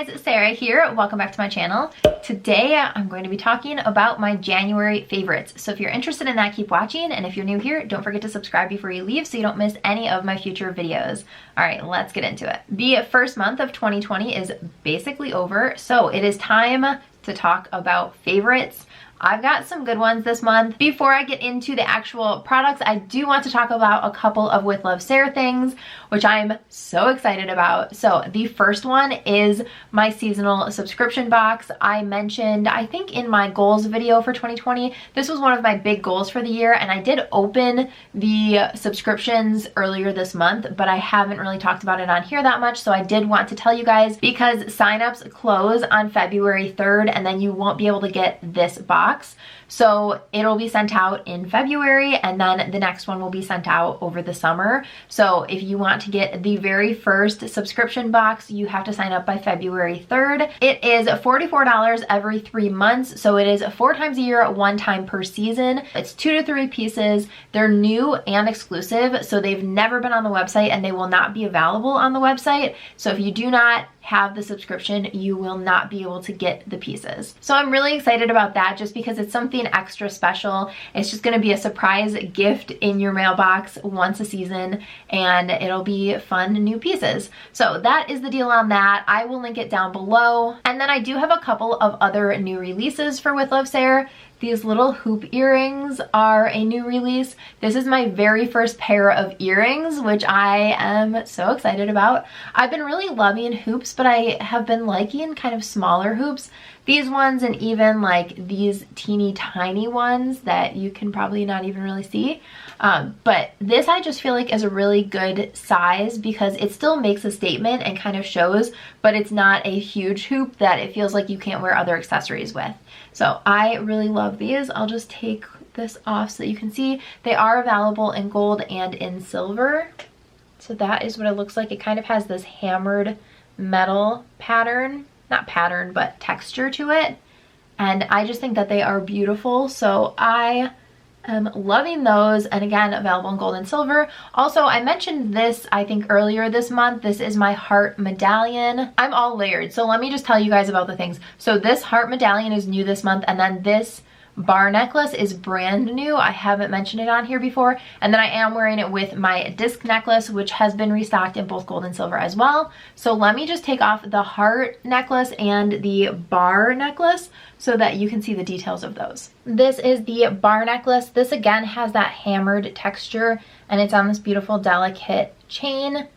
guys, Sarah here. Welcome back to my channel. Today I'm going to be talking about my January favorites. So if you're interested in that, keep watching. And if you're new here, don't forget to subscribe before you leave so you don't miss any of my future videos. All right, let's get into it. The first month of 2020 is basically over, so it is time to talk about favorites. I've got some good ones this month. Before I get into the actual products, I do want to talk about a couple of With Love Sarah things, which I'm so excited about. So the first one is my seasonal subscription box. I mentioned, I think in my goals video for 2020, this was one of my big goals for the year, and I did open the subscriptions earlier this month, but I haven't really talked about it on here that much, so I did want to tell you guys because signups close on February 3rd, and then you won't be able to get this box. So it'll be sent out in February, and then the next one will be sent out over the summer. So if you want to get the very first subscription box, you have to sign up by February 3rd. It is $44 every 3 months. So it is 4 times a year, 1 time per season. It's 2 to 3 pieces. They're new and exclusive. So they've never been on the website and they will not be available on the website. So if you do not have the subscription, you will not be able to get the pieces. So I'm really excited about that just because it's something extra special. It's just gonna be a surprise gift in your mailbox once a season, and it'll be fun new pieces. So that is the deal on that. I will link it down below. And then I do have a couple of other new releases for With Love Sarah. These little hoop earrings are a new release. This is my very first pair of earrings, which I am so excited about. I've been really loving hoops, but I have been liking kind of smaller hoops. These ones and even like these teeny tiny ones that you can probably not even really see. But this I just feel like is a really good size because it still makes a statement and kind of shows, but it's not a huge hoop that it feels like you can't wear other accessories with. So I really love these. I'll just take this off so that you can see. They are available in gold and in silver. So that is what it looks like. It kind of has this hammered metal pattern. Not pattern, but texture to it. And I just think that they are beautiful. So I am loving those, and again, available in gold and silver. Also, I mentioned this, I think earlier this month. This is my heart medallion. I'm all layered, so let me just tell you guys about the things. So this heart medallion is new this month, and then this bar necklace is brand new. I haven't mentioned it on here before. And then I am wearing it with my disc necklace, which has been restocked in both gold and silver as well. So let me just take off the heart necklace and the bar necklace so that you can see the details of those. This is the bar necklace. This again has that hammered texture, and it's on this beautiful delicate chain.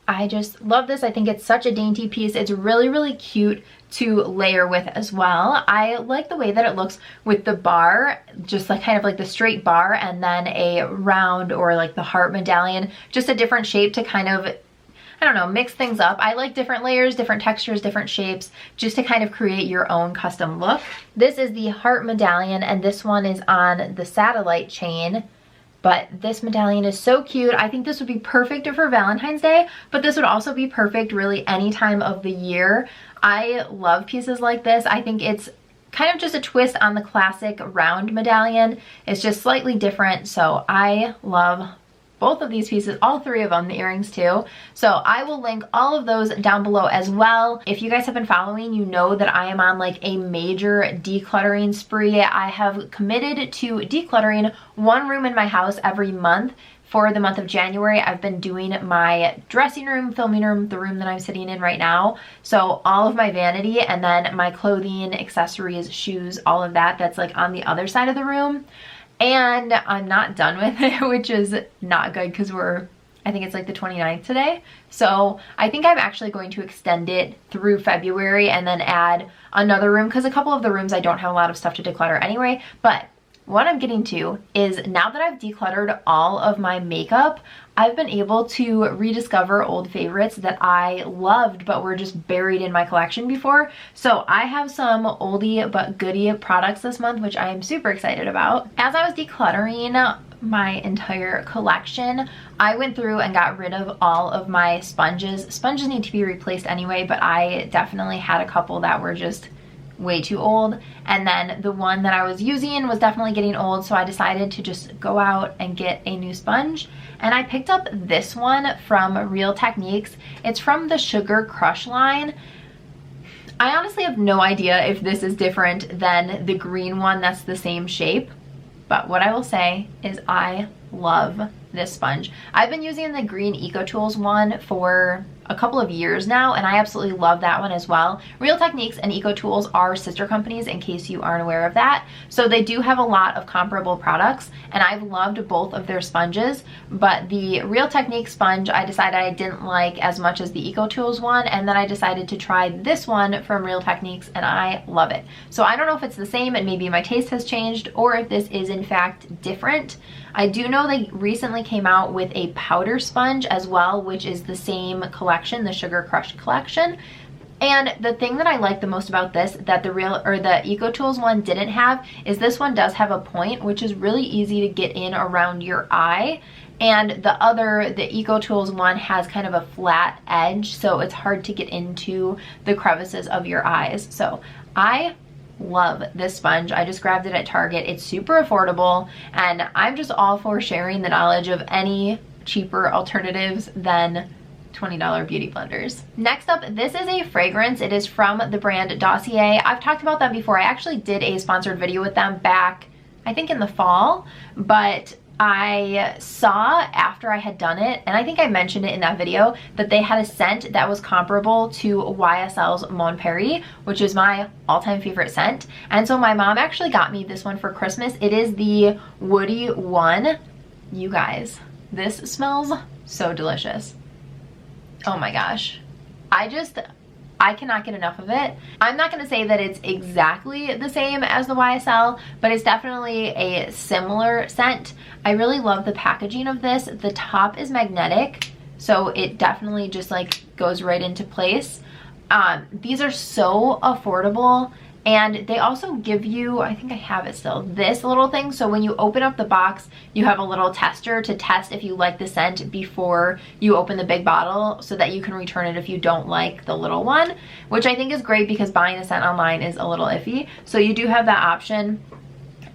I just love this. I think it's such a dainty piece. It's really, really cute to layer with as well. I like the way that it looks with the bar, just like kind of like the straight bar and then a round or like the heart medallion, just a different shape to kind of, I don't know, mix things up. I like different layers, different textures, different shapes, just to kind of create your own custom look. This is the heart medallion, and this one is on the satellite chain. But this medallion is so cute. I think this would be perfect for Valentine's Day, but this would also be perfect really any time of the year. I love pieces like this. I think it's kind of just a twist on the classic round medallion. It's just slightly different, so I love both of these pieces, all 3 of them, the earrings too. So I will link all of those down below as well. If you guys have been following, you know that I am on like a major decluttering spree. I have committed to decluttering 1 room in my house every month. For the month of January, I've been doing my dressing room, filming room, the room that I'm sitting in right now. So all of my vanity, and then my clothing, accessories, shoes, all of that, that's like on the other side of the room. And I'm not done with it, which is not good because I think it's like the 29th today. So I think I'm actually going to extend it through February and then add another room, because a couple of the rooms I don't have a lot of stuff to declutter anyway. But what I'm getting to is, now that I've decluttered all of my makeup, I've been able to rediscover old favorites that I loved but were just buried in my collection before. So I have some oldie but goodie products this month, which I am super excited about. As I was decluttering my entire collection, I went through and got rid of all of my sponges. Sponges need to be replaced anyway, but I definitely had a couple that were just way too old, and then the one that I was using was definitely getting old, so I decided to just go out and get a new sponge. And I picked up this one from Real Techniques. It's from the Sugar Crush line. I honestly have no idea if this is different than the green one that's the same shape, but what I will say is I love this sponge. I've been using the green EcoTools one for a couple of years now, and I absolutely love that one as well. Real Techniques and EcoTools are sister companies, in case you aren't aware of that. So they do have a lot of comparable products, and I've loved both of their sponges, but the Real Techniques sponge I decided I didn't like as much as the EcoTools one, and then I decided to try this one from Real Techniques, and I love it. So I don't know if it's the same and maybe my taste has changed, or if this is in fact different. I do know they recently came out with a powder sponge as well, which is the same collection, the Sugar Crush collection. And the thing that I like the most about this that the EcoTools one didn't have is this one does have a point, which is really easy to get in around your eye. And the EcoTools one has kind of a flat edge, so it's hard to get into the crevices of your eyes. So I love this sponge. I just grabbed it at Target. It's super affordable, and I'm just all for sharing the knowledge of any cheaper alternatives than $20 beauty blenders. Next up, this is a fragrance. It is from the brand Dossier. I've talked about them before. I actually did a sponsored video with them back, I think in the fall, but I saw after I had done it, and I think I mentioned it in that video, that they had a scent that was comparable to YSL's Mon Paris, which is my all-time favorite scent. And so my mom actually got me this one for Christmas. It is the Woody one. You guys, this smells so delicious. Oh my gosh. I cannot get enough of it. I'm not going to say that it's exactly the same as the YSL, but it's definitely a similar scent. I really love the packaging of this. The top is magnetic, so it definitely just like goes right into place. These are so affordable, and they also give you, I think I have it still, this little thing. So when you open up the box, you have a little tester to test if you like the scent before you open the big bottle, so that you can return it if you don't like the little one, which I think is great because buying a scent online is a little iffy. So you do have that option.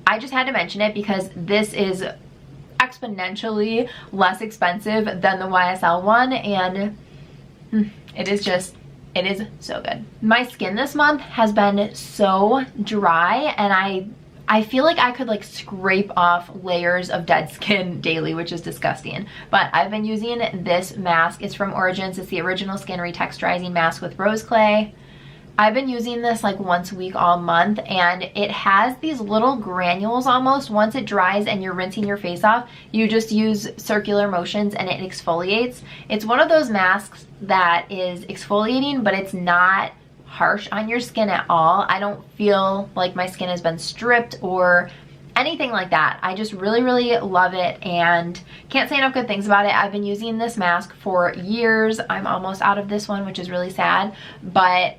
I just had to mention it because this is exponentially less expensive than the YSL one, and it is so good. My skin this month has been so dry, and I feel like I could like scrape off layers of dead skin daily, which is disgusting. But I've been using this mask. It's from Origins. It's the Original Skin Retexturizing Mask with Rose Clay. I've been using this like once a week all month, and it has these little granules almost. Once it dries and you're rinsing your face off, you just use circular motions and it exfoliates. It's one of those masks that is exfoliating, but it's not harsh on your skin at all. I don't feel like my skin has been stripped or anything like that. I just really, really love it and can't say enough good things about it. I've been using this mask for years. I'm almost out of this one, which is really sad, but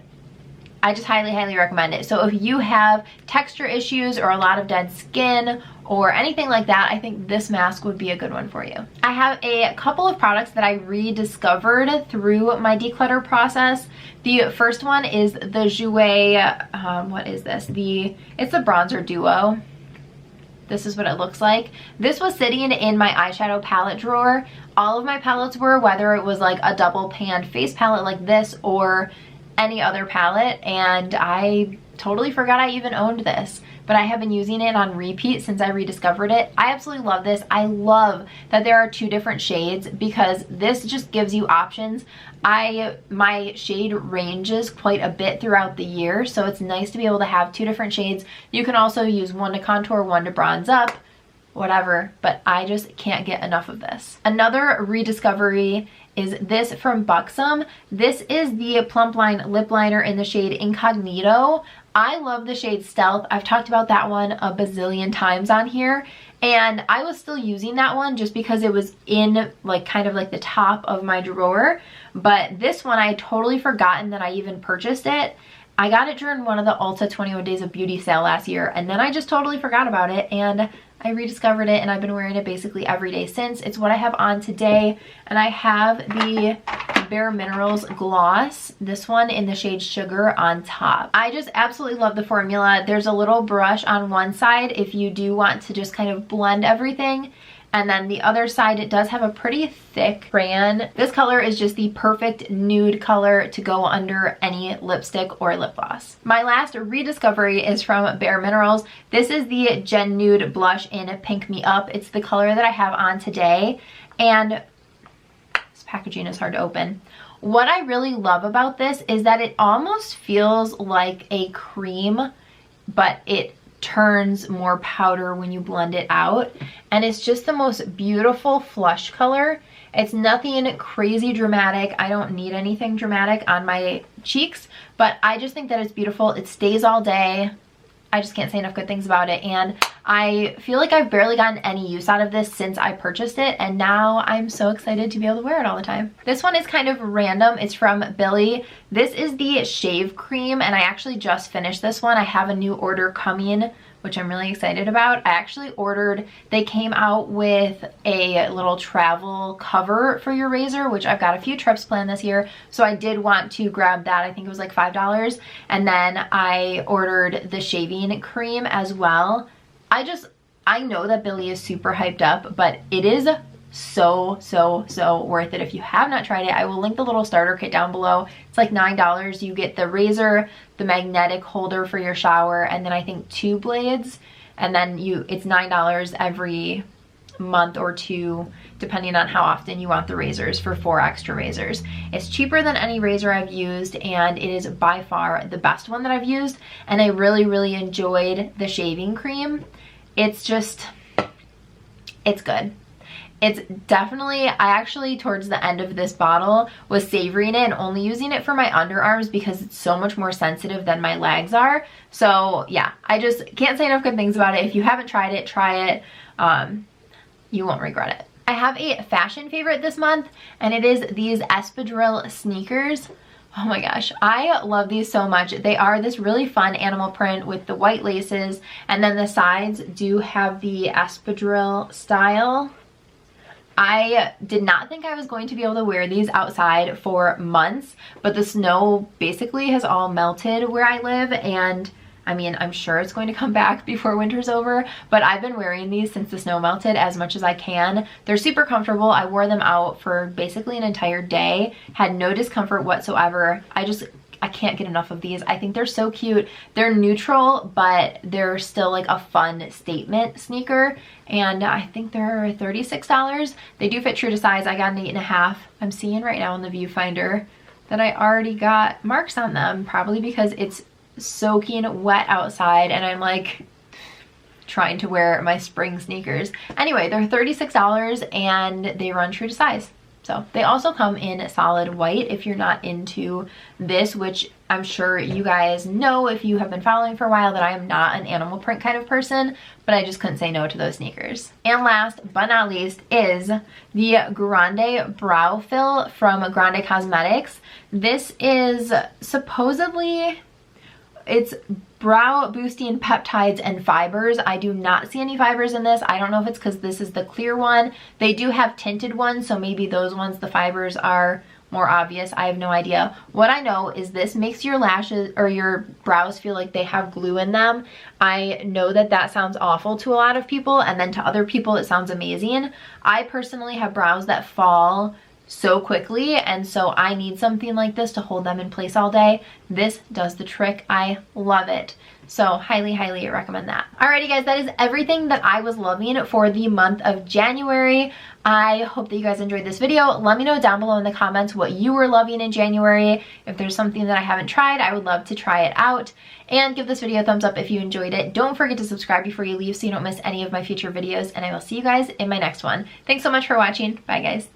I just highly, highly recommend it. So if you have texture issues or a lot of dead skin or anything like that, I think this mask would be a good one for you. I have a couple of products that I rediscovered through my declutter process. The first one is the Jourer, what is this? It's the Bronzer Duo. This is what it looks like. This was sitting in my eyeshadow palette drawer. All of my palettes were, whether it was like a double pan face palette like this or any other palette, and I totally forgot I even owned this, but I have been using it on repeat since I rediscovered it. I absolutely love this. I love that there are two different shades because this just gives you options. My shade ranges quite a bit throughout the year, so it's nice to be able to have two different shades. You can also use one to contour, one to bronze up, whatever, but I just can't get enough of this. Another rediscovery is this from Buxom. This is the Plumpline lip liner in the shade Incognito. I love the shade Stealth. I've talked about that one a bazillion times on here, and I was still using that one just because it was in like kind of like the top of my drawer, but this one I had totally forgotten that I even purchased it. I got it during one of the Ulta 21 Days of Beauty sale last year, and then I just totally forgot about it, and I rediscovered it, and I've been wearing it basically every day since. It's what I have on today, and I have the BareMinerals gloss, this one in the shade Sugar, on top. I just absolutely love the formula. There's a little brush on one side if you do want to just kind of blend everything, And then the other side, it does have a pretty thick crayon. This color is just the perfect nude color to go under any lipstick or lip gloss. My last rediscovery is from BareMinerals. This is the Gen Nude blush in Pink Me Up. It's the color that I have on today, and this packaging is hard to open. What I really love about this is that it almost feels like a cream, but it turns more powder when you blend it out, and it's just the most beautiful flush color. It's nothing crazy dramatic. I don't need anything dramatic on my cheeks, but I just think that it's beautiful. It stays all day. I just can't say enough good things about it, and I feel like I've barely gotten any use out of this since I purchased it, and now I'm so excited to be able to wear it all the time. This one is kind of random. It's from Billie. This is the shave cream, and I actually just finished this one. I have a new order coming, which I'm really excited about. I actually ordered, they came out with a little travel cover for your razor, which I've got a few trips planned this year, so I did want to grab that. I think it was like $5. And then I ordered the shaving cream as well. I know that Billie is super hyped up, but it is so worth it. If you have not tried it, I will link the little starter kit down below. It's like $9. You get the razor, the magnetic holder for your shower, and then I think 2 blades, and then it's $9 every month or 2, depending on how often you want the razors, for 4 extra razors. It's cheaper than any razor I've used, and it is by far the best one that I've used, and I really enjoyed the shaving cream. It's good. It's definitely, I actually towards the end of this bottle was savoring it and only using it for my underarms because it's so much more sensitive than my legs are. So yeah, I just can't say enough good things about it. If you haven't tried it, try it. You won't regret it. I have a fashion favorite this month, and it is these Espadrille sneakers. Oh my gosh, I love these so much. They are this really fun animal print with the white laces, and then the sides do have the Espadrille style. I did not think I was going to be able to wear these outside for months, but the snow basically has all melted where I live, and I mean, I'm sure it's going to come back before winter's over, but I've been wearing these since the snow melted as much as I can. They're super comfortable. I wore them out for basically an entire day, had no discomfort whatsoever. I can't get enough of these. I think they're so cute. They're neutral, but they're still like a fun statement sneaker, and I think they're $36. They do fit true to size. I got an 8.5. I'm seeing right now in the viewfinder that I already got marks on them, probably because it's soaking wet outside and I'm like trying to wear my spring sneakers. Anyway, they're $36 and they run true to size. So they also come in solid white if you're not into this, which I'm sure you guys know if you have been following for a while that I am not an animal print kind of person, but I just couldn't say no to those sneakers. And last but not least is the GrandeBROW-FILL from Grande Cosmetics. This is supposedly, it's brow boosting peptides and fibers. I do not see any fibers in this. I don't know if it's because this is the clear one. They do have tinted ones, so maybe those ones the fibers are more obvious. I have no idea. What I know is this makes your lashes or your brows feel like they have glue in them. I know that that sounds awful to a lot of people, and then to other people it sounds amazing. I personally have brows that fall so quickly, and so I need something like this to hold them in place all day. This does the trick. I love it. So highly recommend that. Alrighty guys, that is everything that I was loving for the month of January. I hope that you guys enjoyed this video. Let me know down below in the comments what you were loving in January. If there's something that I haven't tried, I would love to try it out. And give this video a thumbs up if you enjoyed it. Don't forget to subscribe before you leave so you don't miss any of my future videos, and I will see you guys in my next one. Thanks so much for watching. Bye guys.